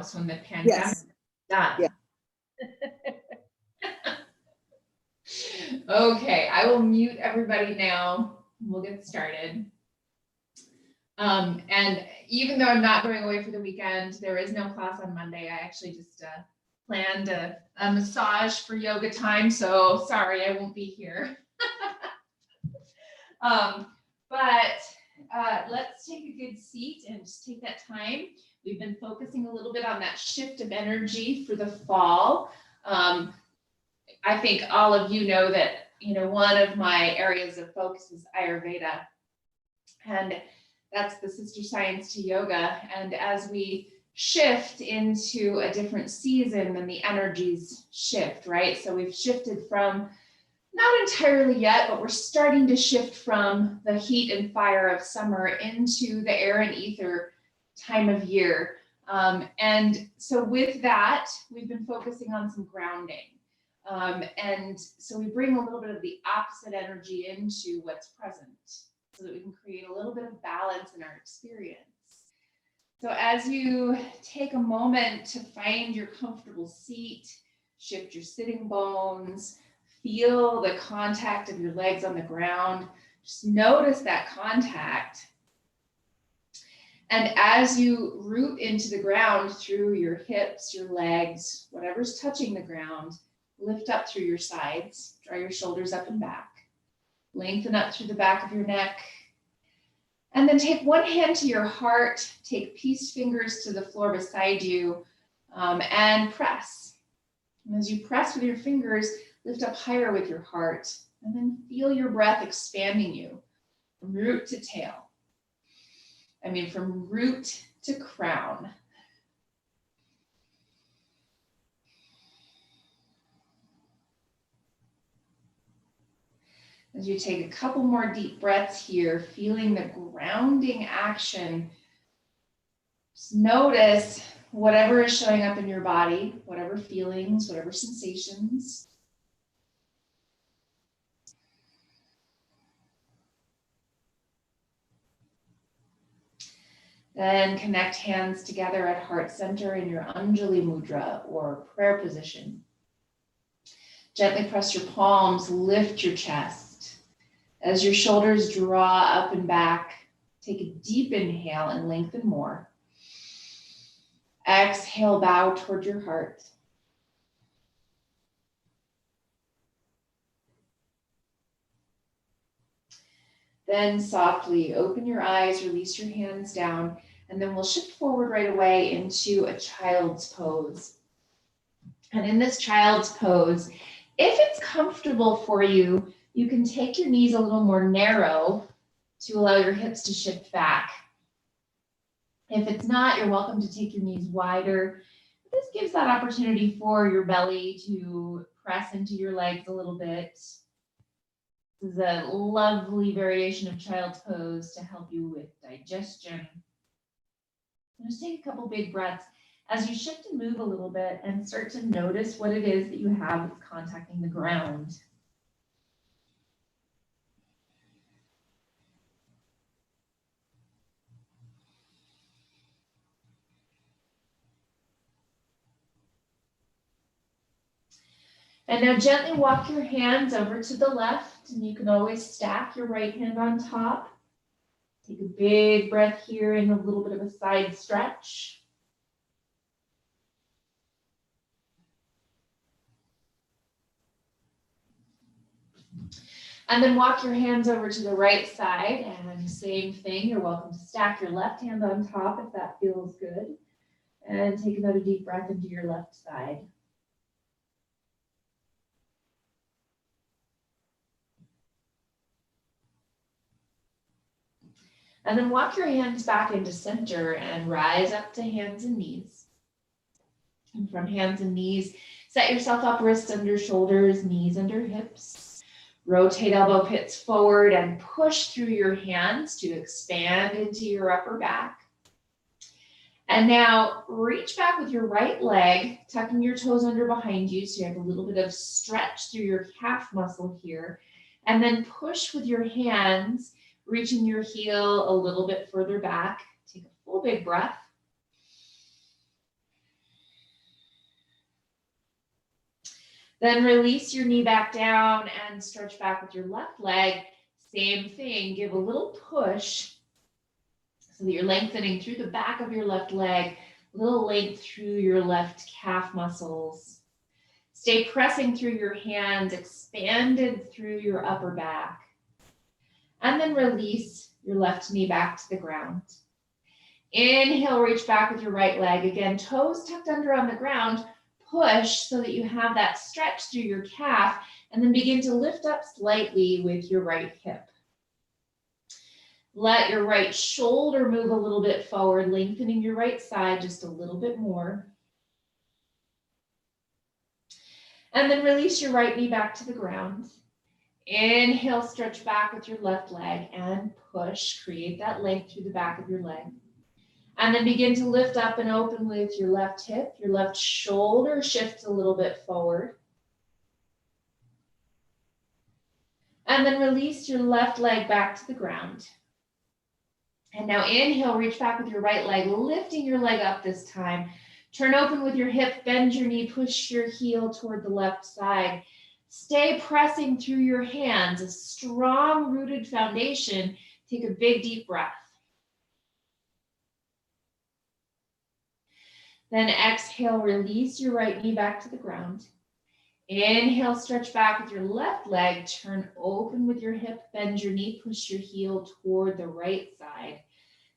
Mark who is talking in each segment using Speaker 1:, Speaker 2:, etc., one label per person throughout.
Speaker 1: house when the pandemic is done.
Speaker 2: Yeah.
Speaker 1: Okay, I will mute everybody now. We'll get started. And even though I'm not going away for the weekend, there is no class on Monday. I actually just planned a massage for yoga time, so sorry, I won't be here. But let's take a good seat and just take that time. We've been focusing a little bit on that shift of energy for the fall. I think all of you know that, one of my areas of focus is Ayurveda, and that's the sister science to yoga. And as we shift into a different season, then the energies shift, right? So we've shifted from, not entirely yet, but we're starting to shift from the heat and fire of summer into the air and ether time of year. And so with that, we've been focusing on some grounding. And so we bring a little bit of the opposite energy into what's present so that we can create a little bit of balance in our experience. So as you take a moment to find your comfortable seat, shift your sitting bones, feel the contact of your legs on the ground, just notice that contact. And as you root into the ground through your hips, your legs, whatever's touching the ground, lift up through your sides, draw your shoulders up and back, lengthen up through the back of your neck, and then take one hand to your heart, take peace fingers to the floor beside you, and press. And as you press with your fingers, lift up higher with your heart, and then feel your breath expanding you from root to tail. From root to crown. As you take a couple more deep breaths here, feeling the grounding action, just notice whatever is showing up in your body, whatever feelings, whatever sensations. Then connect hands together at heart center in your Anjali Mudra or prayer position. Gently press your palms, lift your chest. As your shoulders draw up and back, take a deep inhale and lengthen more. Exhale, bow toward your heart. Then softly open your eyes, release your hands down, and then we'll shift forward right away into a child's pose. And in this child's pose, if it's comfortable for you, you can take your knees a little more narrow to allow your hips to shift back. If it's not, you're welcome to take your knees wider. This gives that opportunity for your belly to press into your legs a little bit. This is a lovely variation of child's pose to help you with digestion. And just take a couple big breaths as you shift and move a little bit and start to notice what it is that you have that's contacting the ground. And now gently walk your hands over to the left, and you can always stack your right hand on top. Take a big breath here and a little bit of a side stretch. And then walk your hands over to the right side, and same thing, you're welcome to stack your left hand on top if that feels good. And take another deep breath into your left side. And then walk your hands back into center and rise up to hands and knees. And from hands and knees, set yourself up, wrists under shoulders, knees under hips. Rotate elbow pits forward and push through your hands to expand into your upper back. And now reach back with your right leg, tucking your toes under behind you so you have a little bit of stretch through your calf muscle here. And then push with your hands, reaching your heel a little bit further back. Take a full big breath. Then release your knee back down and stretch back with your left leg. Same thing, give a little push so that you're lengthening through the back of your left leg, a little length through your left calf muscles. Stay pressing through your hands, expanded through your upper back. And then release your left knee back to the ground. Inhale, reach back with your right leg. Again, toes tucked under on the ground. Push so that you have that stretch through your calf, and then begin to lift up slightly with your right hip. Let your right shoulder move a little bit forward, lengthening your right side just a little bit more. And then release your right knee back to the ground. Inhale, stretch back with your left leg and push. Create that length through the back of your leg. And then begin to lift up and open with your left hip. Your left shoulder shifts a little bit forward. And then release your left leg back to the ground. And now inhale, reach back with your right leg, lifting your leg up this time. Turn open with your hip, bend your knee, push your heel toward the left side. Stay pressing through your hands, a strong rooted foundation. Take a big deep breath. Then exhale, release your right knee back to the ground. Inhale, stretch back with your left leg, turn open with your hip, bend your knee, push your heel toward the right side.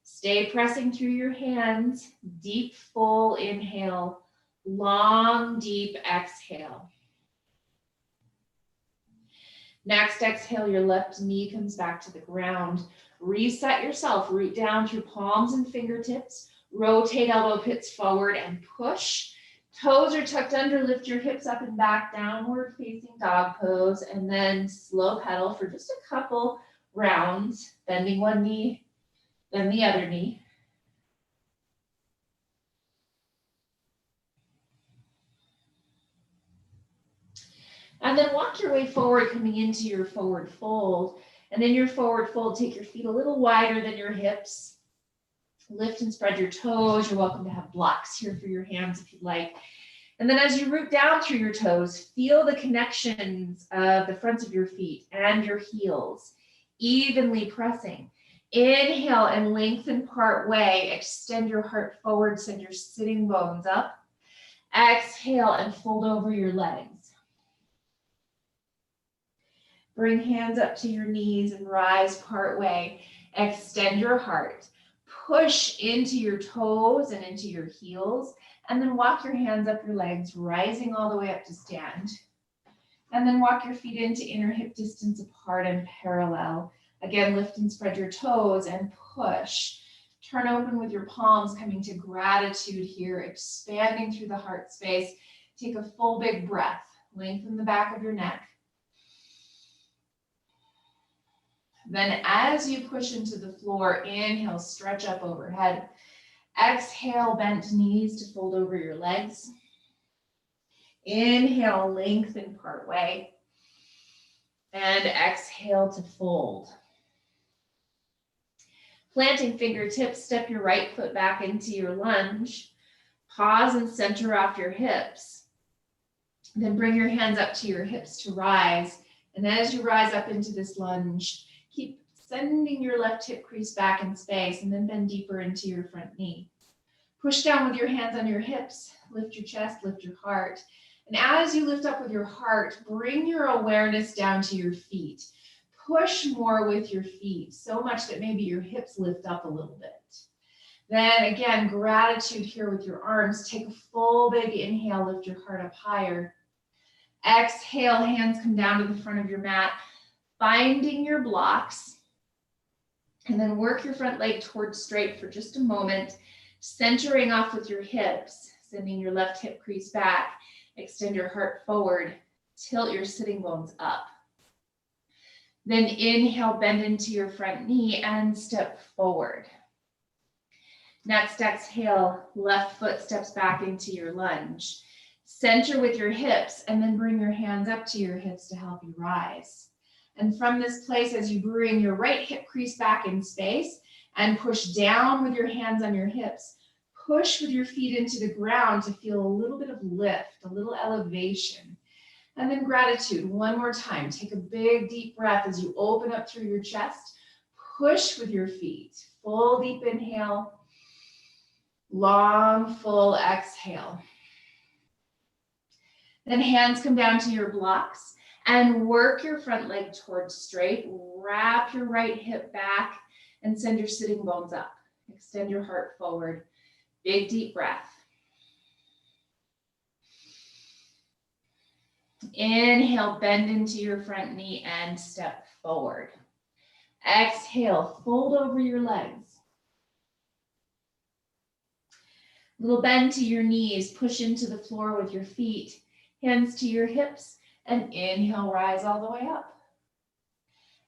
Speaker 1: Stay pressing through your hands, deep, full inhale, long, deep exhale. Next exhale, your left knee comes back to the ground. Reset yourself, root down through palms and fingertips. Rotate elbow pits forward and push. Toes are tucked under, lift your hips up and back, downward facing dog pose, and then slow pedal for just a couple rounds, bending one knee, then the other knee. And then walk your way forward, coming into your forward fold. And in your forward fold, take your feet a little wider than your hips. Lift and spread your toes. You're welcome to have blocks here for your hands if you'd like. And then as you root down through your toes, feel the connections of the fronts of your feet and your heels, evenly pressing. Inhale and lengthen part way. Extend your heart forward, send your sitting bones up. Exhale and fold over your legs. Bring hands up to your knees and rise part way. Extend your heart. Push into your toes and into your heels, and then walk your hands up your legs, rising all the way up to stand. And then walk your feet into inner hip distance apart and parallel. Again, lift and spread your toes and push. Turn open with your palms, coming to gratitude here, expanding through the heart space. Take a full big breath. Lengthen the back of your neck. Then as you push into the floor, inhale, stretch up overhead. Exhale, bent knees to fold over your legs. Inhale, lengthen part way. And exhale to fold. Planting fingertips, step your right foot back into your lunge. Pause and center off your hips. Then bring your hands up to your hips to rise. And as you rise up into this lunge, keep sending your left hip crease back in space and then bend deeper into your front knee. Push down with your hands on your hips, lift your chest, lift your heart. And as you lift up with your heart, bring your awareness down to your feet. Push more with your feet, so much that maybe your hips lift up a little bit. Then again, gratitude here with your arms. Take a full big inhale, lift your heart up higher. Exhale, hands come down to the front of your mat. Finding your blocks, and then work your front leg towards straight for just a moment, centering off with your hips, sending your left hip crease back, extend your heart forward, tilt your sitting bones up. Then inhale, bend into your front knee and step forward. Next exhale, left foot steps back into your lunge. Center with your hips and then bring your hands up to your hips to help you rise. And from this place, as you bring your right hip crease back in space and push down with your hands on your hips, push with your feet into the ground to feel a little bit of lift, a little elevation. And then gratitude, one more time. Take a big deep breath as you open up through your chest. Push with your feet. Full deep inhale. Long, full exhale. Then hands come down to your blocks and work your front leg towards straight. Wrap your right hip back and send your sitting bones up. Extend your heart forward. Big deep breath. Inhale, bend into your front knee and step forward. Exhale, fold over your legs. Little bend to your knees, push into the floor with your feet, hands to your hips, and inhale, rise all the way up.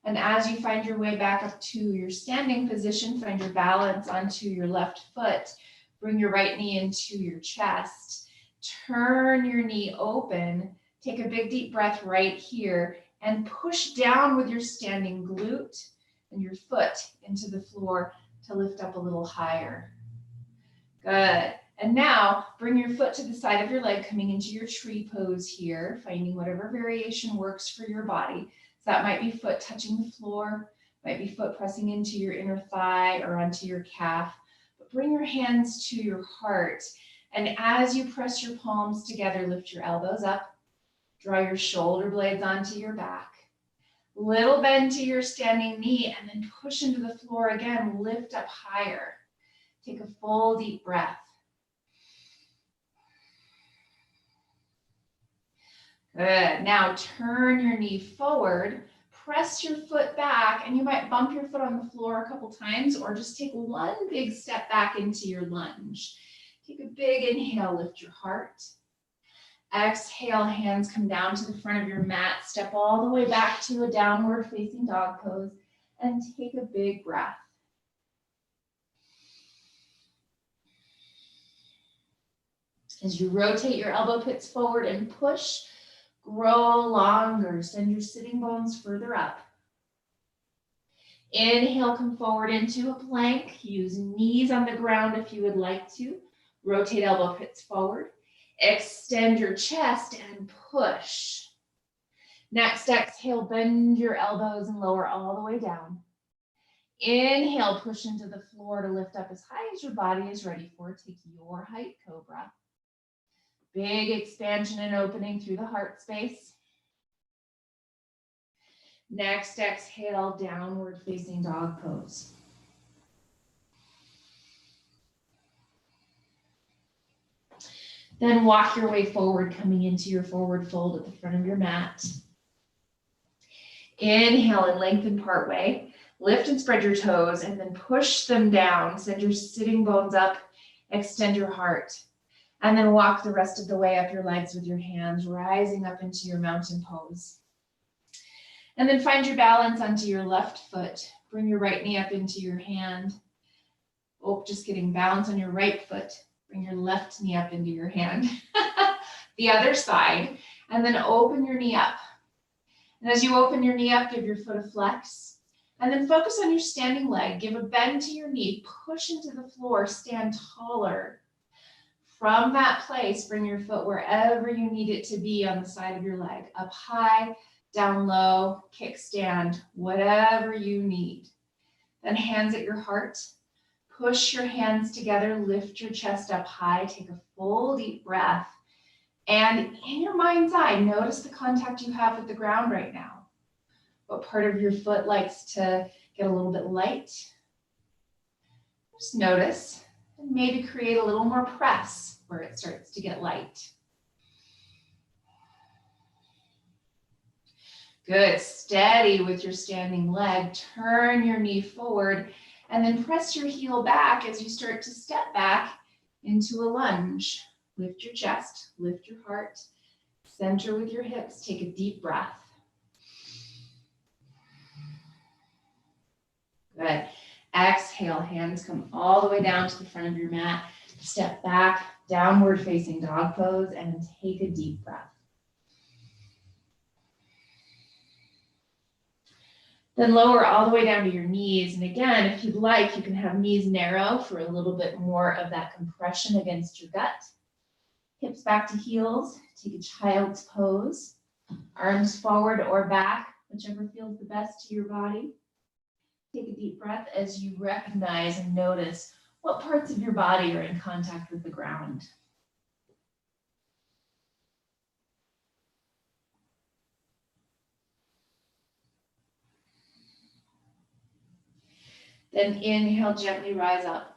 Speaker 1: And as you find your way back up to your standing position, find your balance onto your left foot, bring your right knee into your chest, turn your knee open, take a big deep breath right here, and push down with your standing glute and your foot into the floor to lift up a little higher. Good. And now bring your foot to the side of your leg, coming into your tree pose here, finding whatever variation works for your body. So that might be foot touching the floor, might be foot pressing into your inner thigh or onto your calf. But bring your hands to your heart. And as you press your palms together, lift your elbows up, draw your shoulder blades onto your back. Little bend to your standing knee and then push into the floor again, lift up higher. Take a full deep breath. Good. Now turn your knee forward, press your foot back, and you might bump your foot on the floor a couple times or just take one big step back into your lunge. Take a big inhale, lift your heart. Exhale, hands come down to the front of your mat, step all the way back to a downward facing dog pose, and take a big breath. As you rotate your elbow pits forward and push, grow longer, send your sitting bones further up. Inhale, come forward into a plank. Use knees on the ground if you would like to. Rotate elbow pits forward. Extend your chest and push. Next, exhale, bend your elbows and lower all the way down. Inhale, push into the floor to lift up as high as your body is ready for. Take your height cobra. Big expansion and opening through the heart space. Next, exhale, downward facing dog pose. Then walk your way forward, coming into your forward fold at the front of your mat. Inhale and lengthen part way. Lift and spread your toes and then push them down. Send your sitting bones up, extend your heart. And then walk the rest of the way up your legs with your hands, rising up into your mountain pose. And then find your balance onto your left foot. Bring your right knee up into your hand. Oh, just kidding. Balance on your right foot. Bring your left knee up into your hand. The other side. And then open your knee up. And as you open your knee up, give your foot a flex. And then focus on your standing leg. Give a bend to your knee. Push into the floor. Stand taller. From that place, bring your foot wherever you need it to be on the side of your leg. Up high, down low, kickstand, whatever you need. Then hands at your heart. Push your hands together, lift your chest up high, take a full deep breath. And in your mind's eye, notice the contact you have with the ground right now. What part of your foot likes to get a little bit light? Just notice. And maybe create a little more press where it starts to get light. Good, steady with your standing leg. Turn your knee forward and then press your heel back as you start to step back into a lunge. Lift your chest, lift your heart, center with your hips, take a deep breath. Good. Exhale, hands come all the way down to the front of your mat. Step back, downward facing dog pose, and take a deep breath. Then lower all the way down to your knees. And again, if you'd like, you can have knees narrow for a little bit more of that compression against your gut. Hips back to heels, take a child's pose. Arms forward or back, whichever feels the best to your body. Take a deep breath as you recognize and notice what parts of your body are in contact with the ground. Then inhale, gently rise up.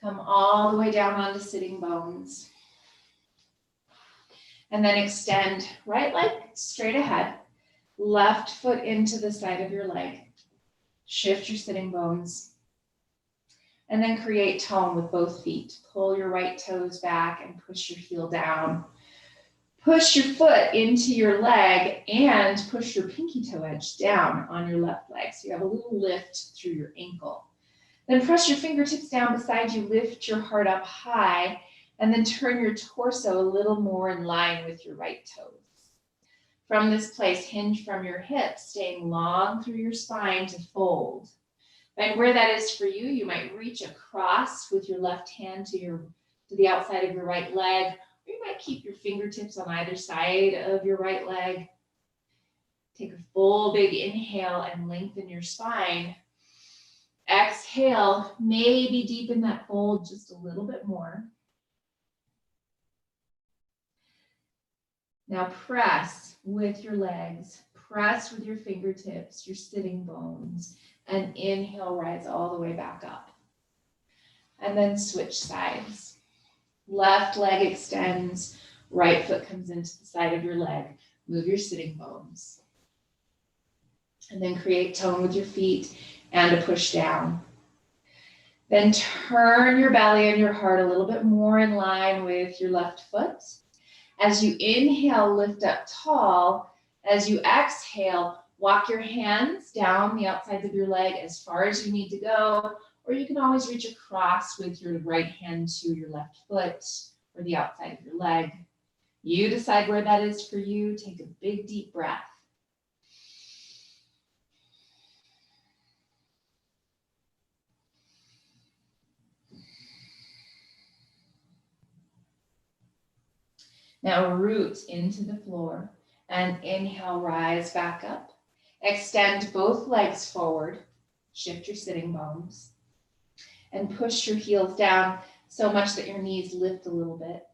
Speaker 1: Come all the way down onto sitting bones. And then extend right leg straight ahead, left foot into the side of your leg. Shift your sitting bones. And then create tone with both feet. Pull your right toes back and push your heel down. Push your foot into your leg and push your pinky toe edge down on your left leg. So you have a little lift through your ankle. Then press your fingertips down beside you, lift your heart up high, and then turn your torso a little more in line with your right toes. From this place, hinge from your hips, staying long through your spine to fold. And where that is for you, you might reach across with your left hand to the outside of your right leg, or you might keep your fingertips on either side of your right leg. Take a full big inhale and lengthen your spine. Exhale, maybe deepen that fold just a little bit more. Now press with your legs, press with your fingertips, your sitting bones, and inhale, rise all the way back up. And then switch sides. Left leg extends, right foot comes into the side of your leg. Move your sitting bones. And then create tone with your feet and a push down. Then turn your belly and your heart a little bit more in line with your left foot. As you inhale, lift up tall. As you exhale, walk your hands down the outsides of your leg as far as you need to go, or you can always reach across with your right hand to your left foot or the outside of your leg. You decide where that is for you. Take a big, deep breath. Now root into the floor and inhale, rise back up. Extend both legs forward. Shift your sitting bones and push your heels down so much that your knees lift a little bit.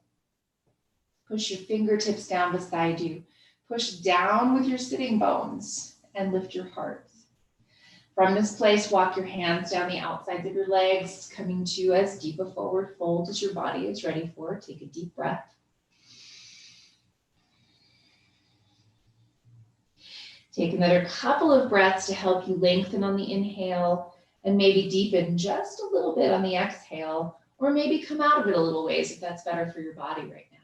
Speaker 1: Push your fingertips down beside you. Push down with your sitting bones and lift your heart. From this place, walk your hands down the outsides of your legs, coming to as deep a forward fold as your body is ready for. Take a deep breath. Take another couple of breaths to help you lengthen on the inhale and maybe deepen just a little bit on the exhale, or maybe come out of it a little ways if that's better for your body right now.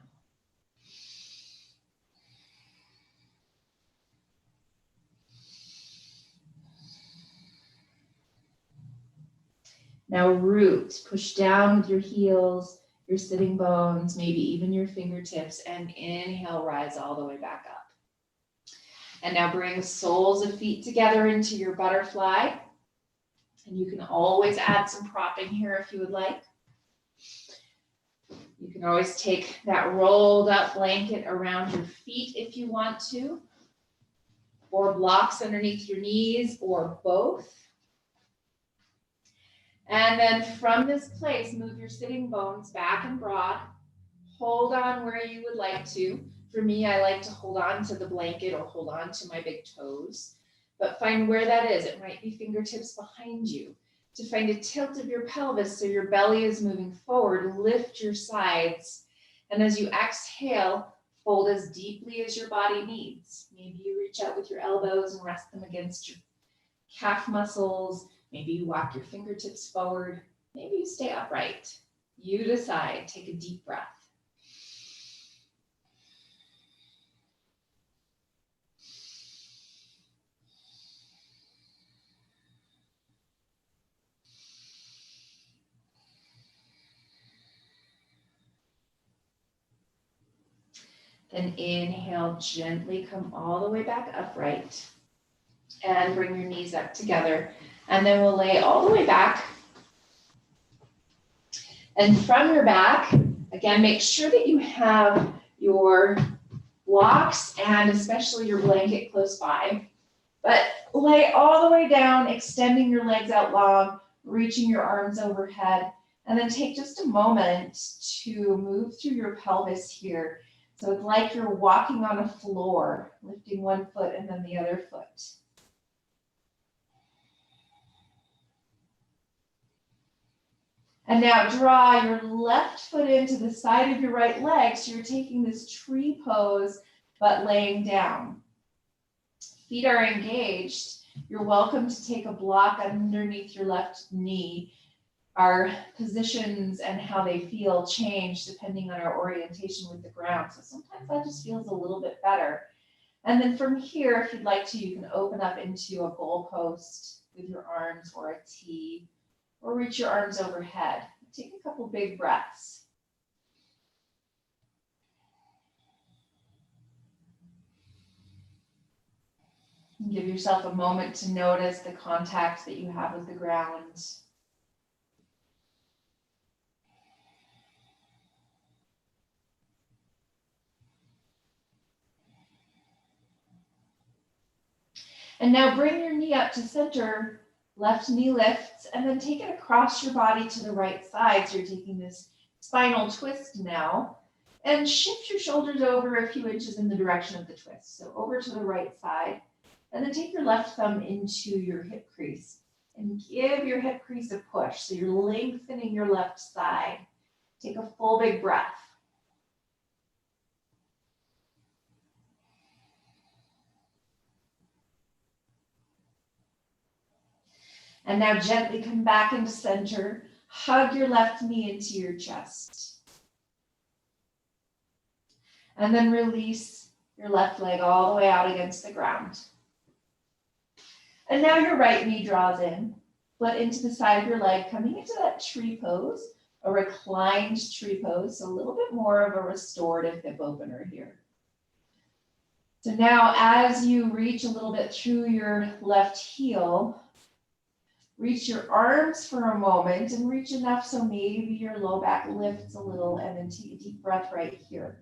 Speaker 1: Now root, push down with your heels, your sitting bones, maybe even your fingertips, and inhale, rise all the way back up. And now bring soles of feet together into your butterfly. And you can always add some propping here if you would like. You can always take that rolled up blanket around your feet if you want to, or blocks underneath your knees, or both. And then from this place, move your sitting bones back and broad. Hold on where you would like to. For me, I like to hold on to the blanket or hold on to my big toes, but find where that is. It might be fingertips behind you. To find a tilt of your pelvis so your belly is moving forward, lift your sides. And as you exhale, fold as deeply as your body needs. Maybe you reach out with your elbows and rest them against your calf muscles. Maybe you walk your fingertips forward. Maybe you stay upright. You decide. Take a deep breath. Then inhale, gently come all the way back upright and bring your knees up together. And then we'll lay all the way back. And from your back, again, make sure that you have your blocks and especially your blanket close by. But lay all the way down, extending your legs out long, reaching your arms overhead, and then take just a moment to move through your pelvis here. So it's like you're walking on a floor, lifting one foot and then the other foot. And now draw your left foot into the side of your right leg. So you're taking this tree pose, but laying down. Feet are engaged. You're welcome to take a block underneath your left knee. Our positions and how they feel change depending on our orientation with the ground. So sometimes that just feels a little bit better. And then from here, if you'd like to, you can open up into a goalpost with your arms or a T, or reach your arms overhead. Take a couple big breaths. And give yourself a moment to notice the contact that you have with the ground. And now bring your knee up to center, left knee lifts, and then take it across your body to the right side. So you're taking this spinal twist now, and shift your shoulders over a few inches in the direction of the twist. So over to the right side, and then take your left thumb into your hip crease and give your hip crease a push. So you're lengthening your left side. Take a full big breath. And now gently come back into center. Hug your left knee into your chest. And then release your left leg all the way out against the ground. And now your right knee draws in, foot into the side of your leg, coming into that tree pose, a reclined tree pose, so a little bit more of a restorative hip opener here. So now as you reach a little bit through your left heel, reach your arms for a moment and reach enough so maybe your low back lifts a little, and then take a deep breath right here.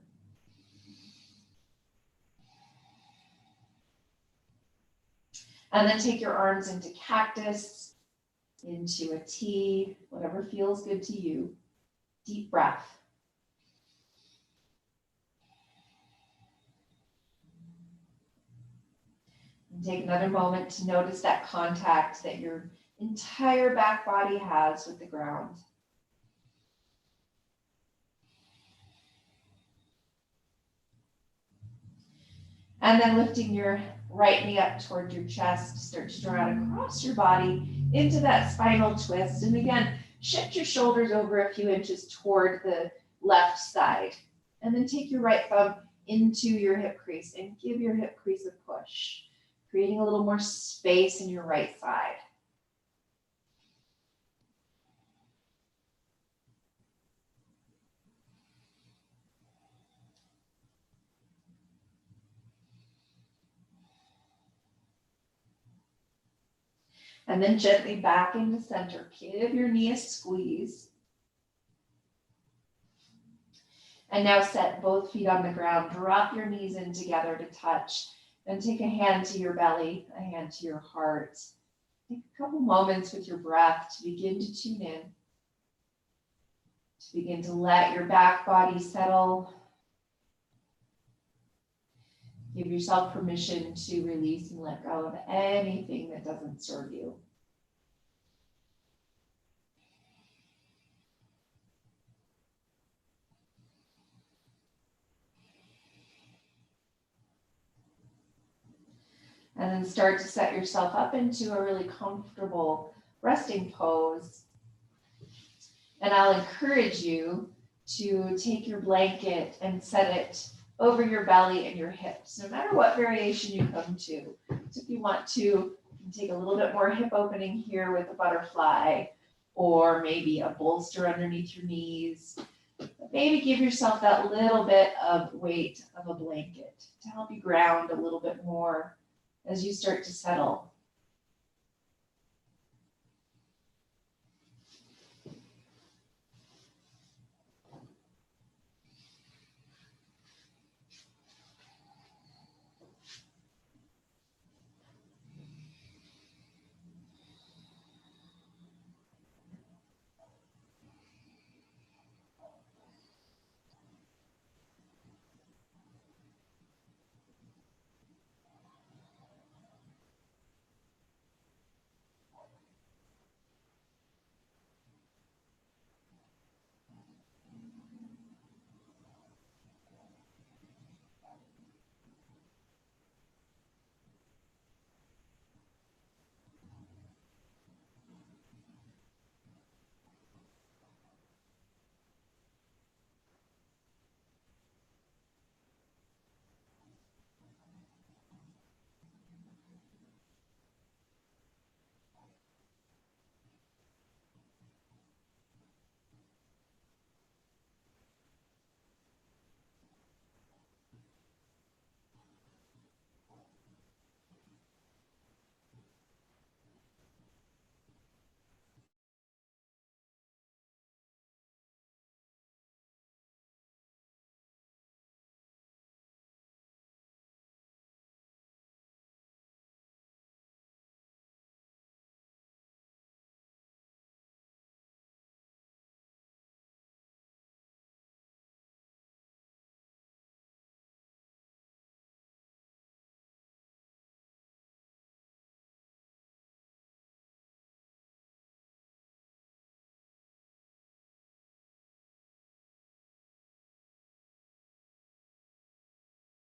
Speaker 1: And then take your arms into cactus, into a T, whatever feels good to you. Deep breath. And take another moment to notice that contact that your entire back body has with the ground. And then lifting your right knee up toward your chest, start to draw it across your body into that spinal twist. And again, shift your shoulders over a few inches toward the left side. And then take your right thumb into your hip crease and give your hip crease a push, creating a little more space in your right side. And then gently back into center. Give your knee a squeeze. And now set both feet on the ground. Drop your knees in together to touch. Then take a hand to your belly, a hand to your heart. Take a couple moments with your breath to begin to tune in. To begin to let your back body settle. Give yourself permission to release and let go of anything that doesn't serve you. And then start to set yourself up into a really comfortable resting pose. And I'll encourage you to take your blanket and set it over your belly and your hips, no matter what variation you come to. So if you want to, you can take a little bit more hip opening here with a butterfly, or maybe a bolster underneath your knees. But maybe give yourself that little bit of weight of a blanket to help you ground a little bit more as you start to settle.